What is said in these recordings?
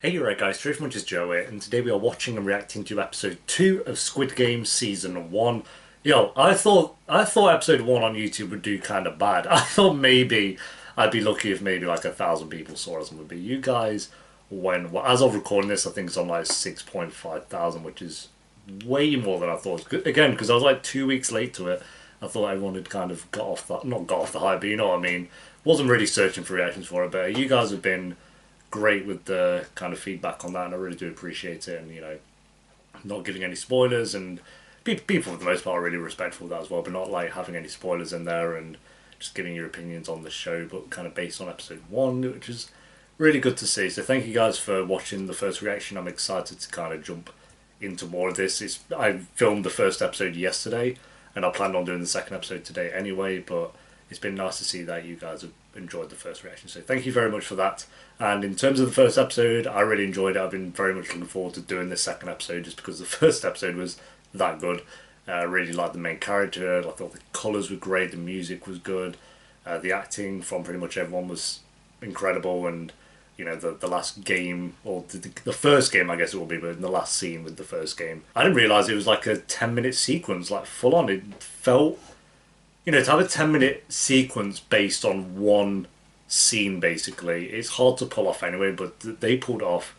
Hey, you're right guys, Truth Much is Joe here, and today we are watching and reacting to episode 2 of Squid Game Season 1. Yo, I thought episode 1 on YouTube would do kind of bad. I thought maybe I'd be lucky if maybe like 1,000 people saw it or something, but you guys well, as of recording this, I think it's on like 6.5 thousand, which is way more than I thought. Again, because I was like 2 weeks late to it, I thought everyone had kind of not got off the hype, but you know what I mean. Wasn't really searching for reactions for it, but you guys have been great with the kind of feedback on that, and I really do appreciate it. And not giving any spoilers, and people for the most part are really respectful of that as well, but not like having any spoilers in there and just giving your opinions on the show, but kind of based on episode 1, which is really good to see. So thank you guys for watching the first reaction. I'm excited to kind of jump into more of this. I filmed the first episode yesterday, and I planned on doing the second episode today anyway, but it's been nice to see that you guys have enjoyed the first reaction. So thank you very much for that. And in terms of the first episode, I really enjoyed it. I've been very much looking forward to doing this second episode just because the first episode was that good. I really liked the main character. I thought the colours were great, the music was good, the acting from pretty much everyone was incredible, and the last game, or the first game I guess it will be, but in the last scene with the first game, I didn't realise it was like a 10-minute sequence, like full on. It felt, to have a 10-minute sequence based on one scene, basically, it's hard to pull off anyway, but they pulled it off.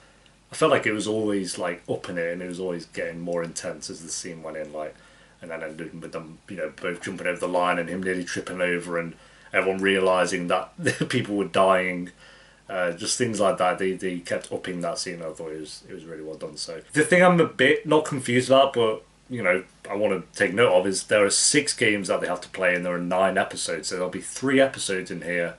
I felt like it was always like up in it, and it was always getting more intense as the scene went in, like, and then ended with them, both jumping over the line and him nearly tripping over, and everyone realising that people were dying. Just things like that. They kept upping that scene. I thought it was really well done. So the thing I'm a bit not confused about, but I want to take note of, is there are 6 games that they have to play, and there are 9 episodes. So there'll be 3 episodes in here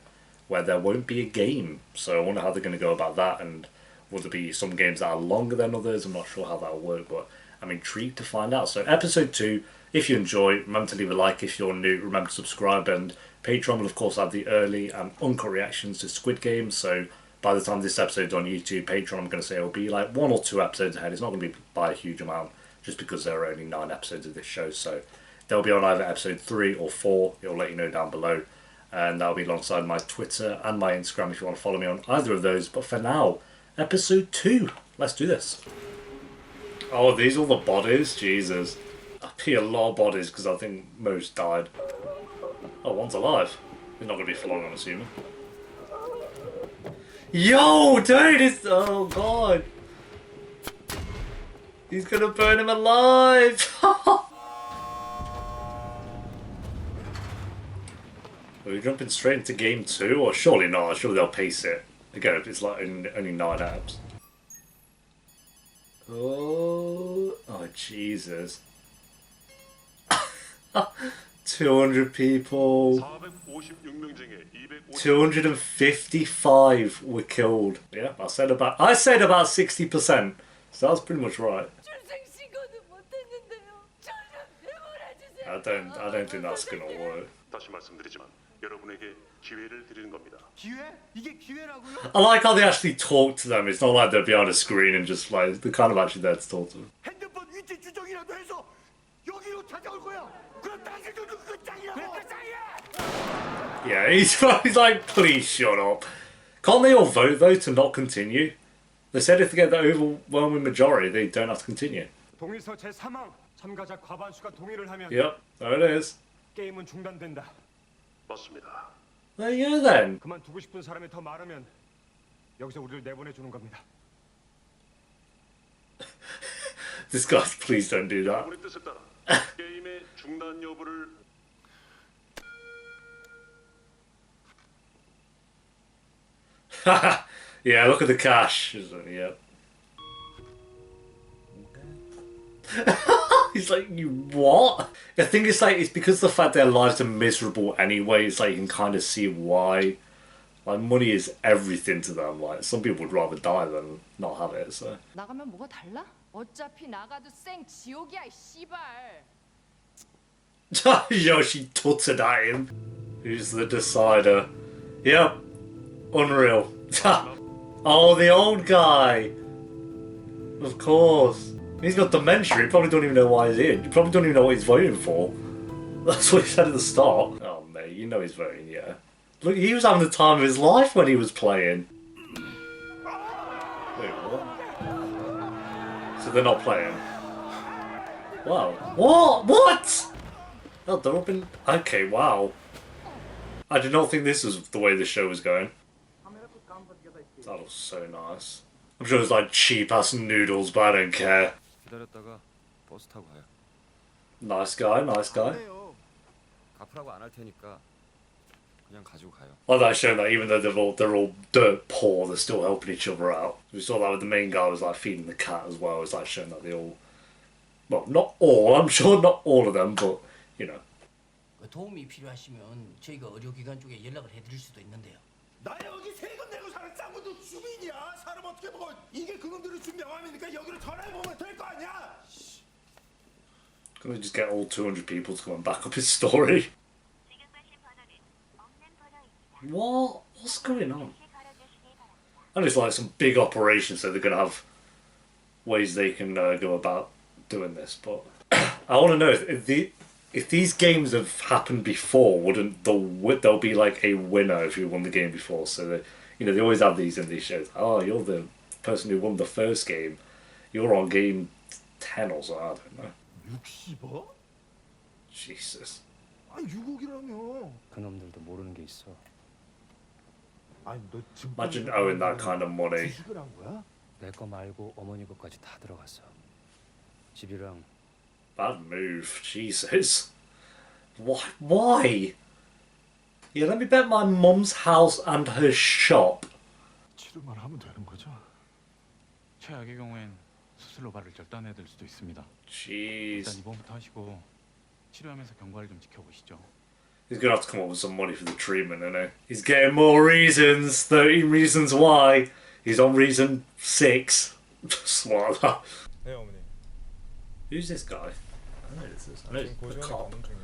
where there won't be a game. So I wonder how they're going to go about that, and will there be some games that are longer than others? I'm not sure how that'll work, but I'm intrigued to find out. So episode 2, if you enjoy, remember to leave a like. If you're new, remember to subscribe, and Patreon will of course have the early and uncut reactions to Squid Game. So by the time this episode's on YouTube, Patreon, I'm going to say it'll be like 1 or 2 episodes ahead. It's not going to be by a huge amount, just because there are only 9 episodes of this show. So they'll be on either episode 3 or 4. It'll let you know down below. And that'll be alongside my Twitter and my Instagram if you want to follow me on either of those. But for now, episode 2. Let's do this. Oh, these are all the bodies? Jesus. I pee a lot of bodies because I think most died. Oh, one's alive. He's not going to be for long, I'm assuming. Yo, dude, it's... Oh, God. He's going to burn him alive. Are we jumping straight into game 2? Or surely not. Surely they'll pace it. Again, if it's like only 9 apps. Oh, Jesus. 200 people. 255 were killed. Yeah, I said about 60%. So that's pretty much right. I don't think that's gonna work. I like how they actually talk to them. It's not like they're behind a screen and just like, they're kind of actually there to talk to them. Yeah, he's like, please shut up. Can't they all vote though to not continue? They said if they get the overwhelming majority, they don't have to continue. Yep, there it is. There you go then. This guy, please don't do that. Yeah, look at the cash. Yep. He's like, you what? I think it's like, it's because the fact their lives are miserable anyway. It's like you can kind of see why. Like, money is everything to them. Like, some people would rather die than not have it. So. 나가면 뭐가 달라? 어차피 나가도 생 지옥이야, 씨발. Yo, she tutted at him. Who's the decider? Yep. Unreal. Oh, the old guy. Of course. He's got dementia. He probably don't even know why he's here. You probably don't even know what he's voting for. That's what he said at the start. Oh, mate, you know he's voting, yeah. Look, he was having the time of his life when he was playing. Wait, what? So they're not playing. Wow. What? What? Oh, they're up in... Okay, wow. I did not think this was the way the show was going. That was so nice. I'm sure it's like cheap-ass noodles, but I don't care. Nice guy, nice guy. I like that show that even though they're all dirt poor, they're still helping each other out. We saw that with the main guy was like feeding the cat as well. It's like showing that they all... Well, not all, I'm sure not all of them, but, you know. 도움이 필요하시면 저희가 의료기관 쪽에 연락을 해드릴 수도 있는데요. 나 여기 세금 내고 사는 짱구도 주민이야. 사람 어떻게 보고 이게 그놈들이 준 명함이니까 여기로 전화해보면 될 거 아니야. Can we just get all 200 people to come and back up his story? What? What's going on? And it's like some big operation, so they're going to have ways they can go about doing this. But I want to know if these games have happened before, wouldn't there'll be like a winner if you won the game before? So that, you know, they always have these in these shows. Oh, you're the person who won the first game. You're on game 10 or so. I don't know. 60억? Jesus. 아니 6억이라며. 그놈들도 모르는 게 있어. 아니 너 지금 Imagine owing that kind of money. 주식을 한 거야? 내 거 말고 어머니 거까지 다 들어갔어. 집이랑. Bad move. Jesus. Why? Yeah, let me bet my mum's house and her shop. 치료만 하면 되는 거죠? 최악의 경우엔 수술로 발을 절단해야 될 수도 있습니다. Jeez. 일단 입원부터 하시고 치료하면서 경과를 좀 지켜보시죠. He's gonna have to come up with some money for the treatment, isn't he? He's getting more reasons. 13 reasons why. He's on reason 6. Something like that. 네 어머니. Who's this guy? I know this is. I know 지금 the 고시원에 cop. 가는 중이에요.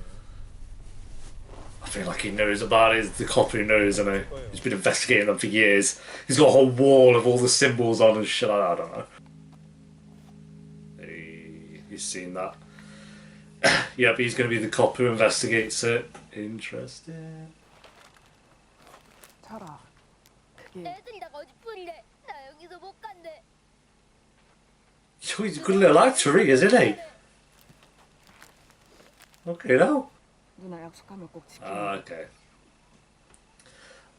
I feel like he knows about it. The cop who knows, isn't he? He's been investigating them for years. He's got a whole wall of all the symbols on and shit like that. I don't know. He's seen that. Yep, he's going to be the cop who investigates it. Interesting. 철아, 그게 애들이 다 거짓말이래. 나 여기서 못 간대. He's a good little actor, isn't he? Okay, now. 누나 약속하면 꼭 지켜. Okay.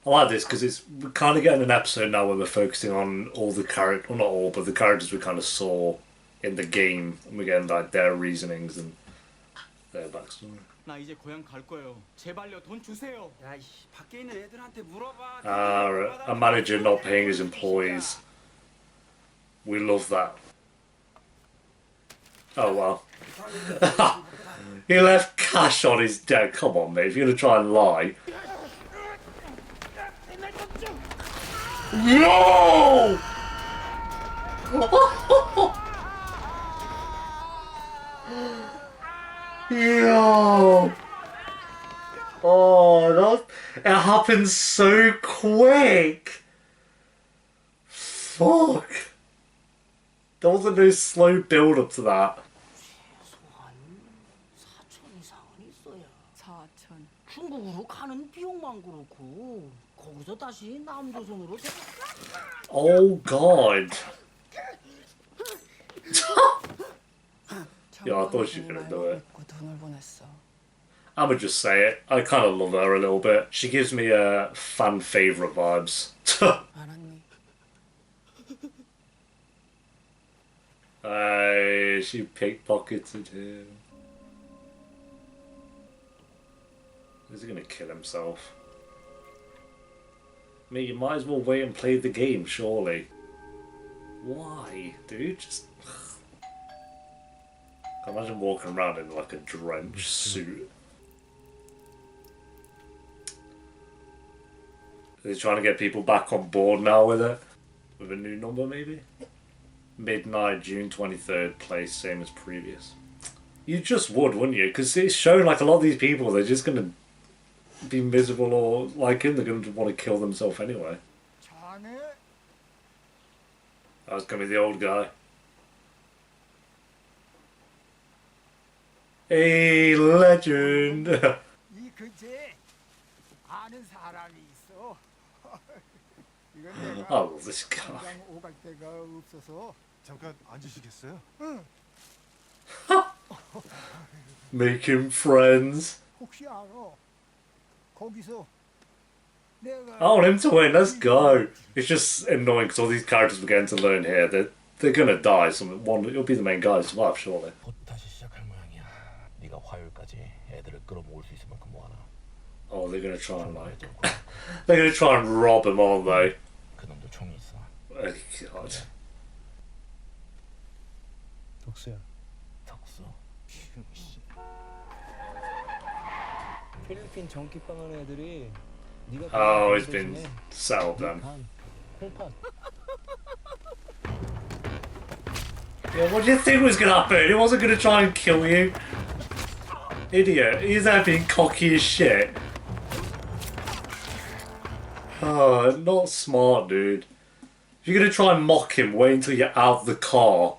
I like this because we're kind of getting an episode now where we're focusing on all the characters, well not all, but the characters we kind of saw in the game, and we're getting like their reasonings and their backstory. 나 이제 고향 갈 거예요. 제발요 돈 주세요. 야이씨 밖에 있는 애들한테 물어봐. A manager not paying his employees. We love that. Oh well. He left cash on his desk. Come on, mate. If you're gonna try and lie. No! Yo! Oh, it happened so quick. Fuck. There wasn't no slow build up to that. 최소한 4천 이상은 있어야. 4천. 중국으로 가는 비용만 그렇고 거기서 다시 남조선으로. Oh god. Yeah, I thought she was gonna do it. 돈을 보냈어. I'ma just say it. I kind of love her a little bit. She gives me fan favourite vibes. 알았니? She pickpocketed him. Is he gonna kill himself? I mean, you might as well wait and play the game, surely. Why, dude? Just. I imagine walking around in like a drenched suit. Are they trying to get people back on board now with it? With a new number, maybe? Midnight, June 23rd, place same as previous. You just would, wouldn't you? Because it's shown like a lot of these people, they're just going to be miserable or like him, they're going to want to kill themselves anyway. 자네? That was going to be the old guy. Hey, legend! 이 근처에 아는 사람이 있어. I love this guy. 오갈 데가 없어서 잠깐 앉으시겠어요? Making friends. 혹시 알아? 거기서 I want him to win. Let's go. It's just annoying because all these characters we're getting to learn here, they're gonna die. One, it'll be the main guy to survive, surely. 다시 시작할 모양이야. 네가 화요일까지 애들을 끌어모을 수 있을 만큼 모아놔. Oh, they're gonna try and like, they're gonna try and rob him, aren't they? 그놈도 총이 있어. Oh, God. 덕수야. 덕수. 필리핀 전기빵 하는 애들이 네가 Oh, he's been settled then. 콩팥. Yeah, what do you think was gonna happen? He wasn't gonna try and kill you. Idiot. He's there being cocky as shit. Oh, not smart, dude. If you're gonna try and mock him, wait until you're out of the car.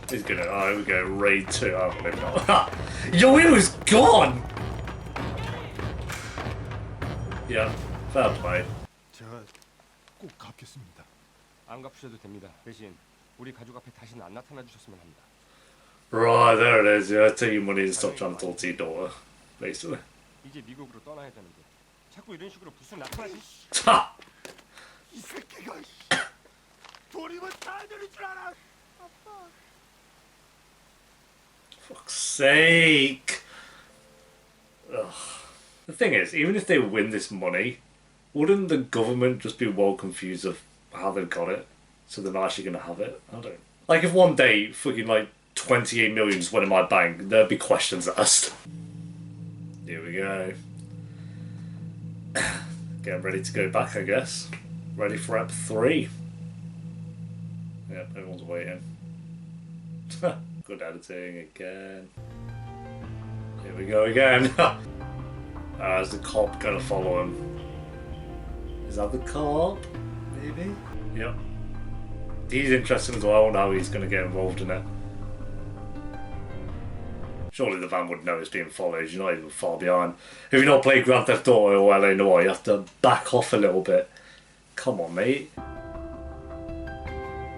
He's gonna, oh, here we go, raid 2. Oh, maybe not. Yo, he was gone! Yeah, fair play. 제가 꼭 갚겠습니다. 안 갚으셔도 됩니다. 대신 우리 가족 앞에 다시는 안 나타나 주셨으면 합니다. Right, there it is. Yeah, take your money and stop trying to talk to your daughter, basically. 이제 미국으로 떠나야 되는데 자꾸 이런 식으로 부스 나타나시. Ha! 이 새끼가 돈이면 다 들을 줄 알아. Fuck's sake. Ugh. The thing is, even if they win this money, wouldn't the government just be well confused of how they've got it? So they're not actually going to have it? I don't. Like, if one day fucking like 28 million just went in my bank, there'd be questions asked. Here we go. Getting ready to go back, I guess. Ready for Ep 3. Yep, everyone's waiting. Good editing again. Here we go again. Is the cop gonna follow him? Is that the cop? Maybe? Yep. He's interesting as well, now he's gonna get involved in it. Surely the van would know it's being followed, you're not even far behind. If you're not playing Grand Theft Auto or LA Noire, you have to back off a little bit. Come on, mate.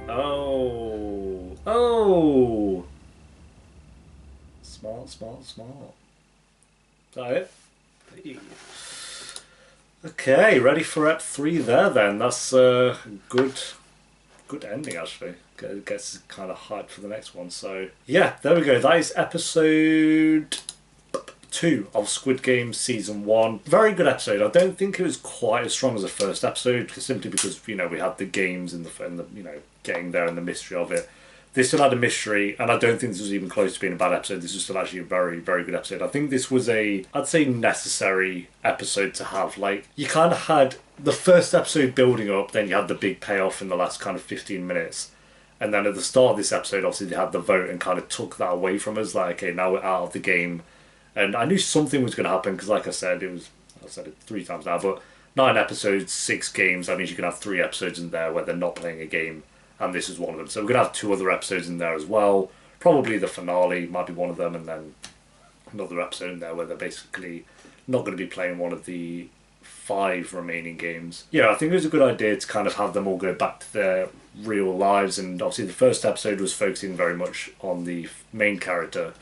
Oh. Oh! Smart, smart, smart. Is that it? Hey. Okay, ready for Ep 3 there then. That's a good ending actually. Gets kind of hyped for the next one. So yeah, there we go. That is episode 2 of Squid Game Season 1. Very good episode. I don't think it was quite as strong as the first episode, simply because, you know, we had the games and the you know, getting there and the mystery of it. This still had a mystery, and I don't think this was even close to being a bad episode. This was still actually a very, very good episode. I think this was a, I'd say, necessary episode to have. Like, you kind of had the first episode building up, then you had the big payoff in the last kind of 15 minutes. And then at the start of this episode, obviously, they had the vote and kind of took that away from us. Like, okay, now we're out of the game. And I knew something was going to happen, because like I said, I've said it 3 times now, but 9 episodes, 6 games, that means you can have 3 episodes in there where they're not playing a game. And this is one of them. So we're going to have 2 other episodes in there as well. Probably the finale might be one of them, and then another episode in there where they're basically not going to be playing one of the 5 remaining games. Yeah, I think it was a good idea to kind of have them all go back to their real lives, and obviously the first episode was focusing very much on the main character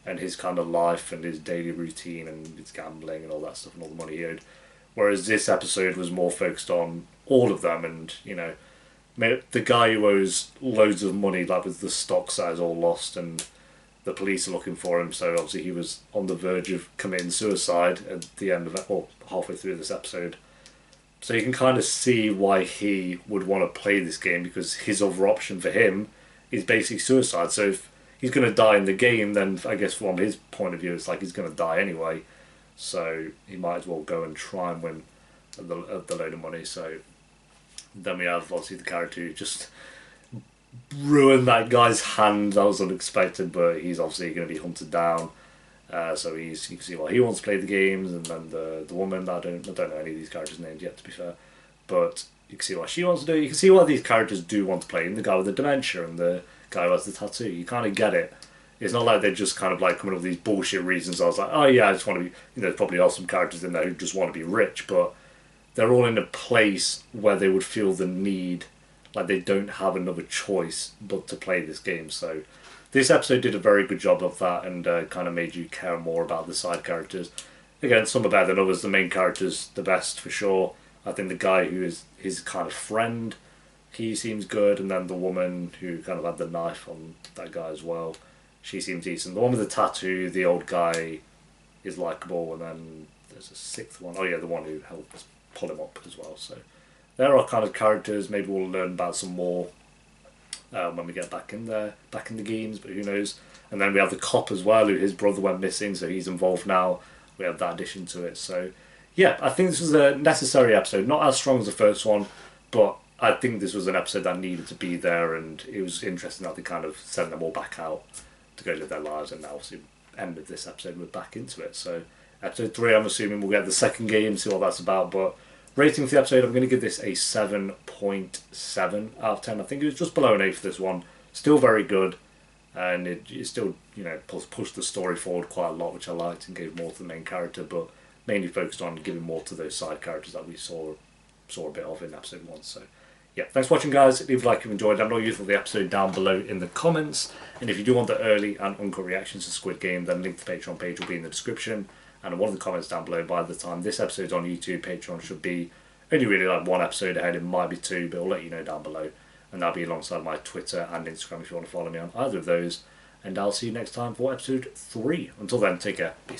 and his kind of life and his daily routine and his gambling and all that stuff and all the money he owed. Whereas this episode was more focused on all of them, and, you know, the guy who owes loads of money, like with the stock size all lost, and the police are looking for him, so obviously he was on the verge of committing suicide at the end of it, or halfway through this episode. So you can kind of see why he would want to play this game, because his other option for him is basically suicide. So if he's going to die in the game, then I guess from his point of view, it's like he's going to die anyway. So he might as well go and try and win the load of money. So then we have obviously the character who just ruined that guy's hand. That was unexpected, but he's obviously going to be hunted down. So you can see why he wants to play the games, and then the woman, I don't know any of these characters' names yet, to be fair, but you can see what she wants to do. You can see why these characters do want to play, and the guy with the dementia and the guy who has the tattoo. You kind of get it. It's not like they're just kind of like coming up with these bullshit reasons. I was like, oh yeah, I just want to be, you know, there's probably are some characters in there who just want to be rich, but they're all in a place where they would feel the need, like they don't have another choice but to play this game. So this episode did a very good job of that, and kind of made you care more about the side characters. Again, some are better than others. The main character's the best for sure. I think the guy who is his kind of friend, he seems good, and then the woman who kind of had the knife on that guy as well, she seems decent. The one with the tattoo, the old guy, is likeable, and then there's a sixth one. Oh yeah, the one who helped pull him up as well. So there are kind of characters. Maybe we'll learn about some more when we get back in there, back in the games, but who knows. And then we have the cop as well, who his brother went missing, so he's involved now. We have that addition to it. So yeah, I think this was a necessary episode. Not as strong as the first one, but I think this was an episode that needed to be there, and it was interesting that they kind of sent them all back out to go live their lives, and now obviously ended this episode, we're back into it. So episode 3, I'm assuming we'll get the second game, see what that's about. But rating for the episode, I'm going to give this a 7.7 out of 10. I think it was just below an 8 for this one. Still very good, and it still, you know, pushed the story forward quite a lot, which I liked, and gave more to the main character, but mainly focused on giving more to those side characters that we saw a bit of in episode 1. So yeah, thanks for watching, guys. Leave a like if you enjoyed. Let me know you thought of the episode down below in the comments. And if you do want the early and uncut reactions to Squid Game, then link to the Patreon page will be in the description and in one of the comments down below. By the time this episode's on YouTube, Patreon should be only really like 1 episode ahead. It might be 2, but I'll let you know down below. And that'll be alongside my Twitter and Instagram if you want to follow me on either of those. And I'll see you next time for episode 3. Until then, take care. Peace.